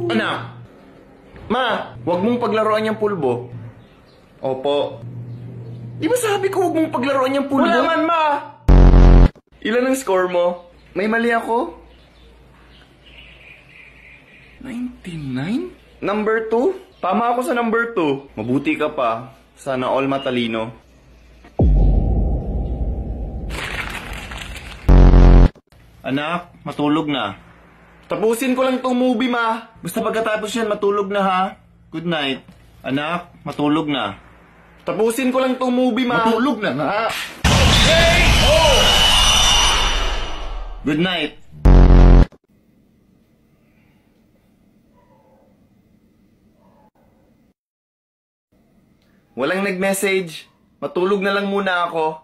Anak! Ma, huwag mong paglaruan yung pulbo. Opo. Di ba sabi ko huwag mong paglaruan yung pulbo? Wala man, ma! Ilan ang score mo? May mali ako? 99? Number 2? Tama ako sa number 2. Mabuti ka pa. Sana all matalino. Anak, matulog na. Tapusin ko lang tong movie, ma. Basta pagkatapos yan, matulog na, ha? Good night. Anak, matulog na. Tapusin ko lang tong movie, ma. Matulog na nga. Hey! Oh! Good night. Walang nag-message. Matulog na lang muna ako.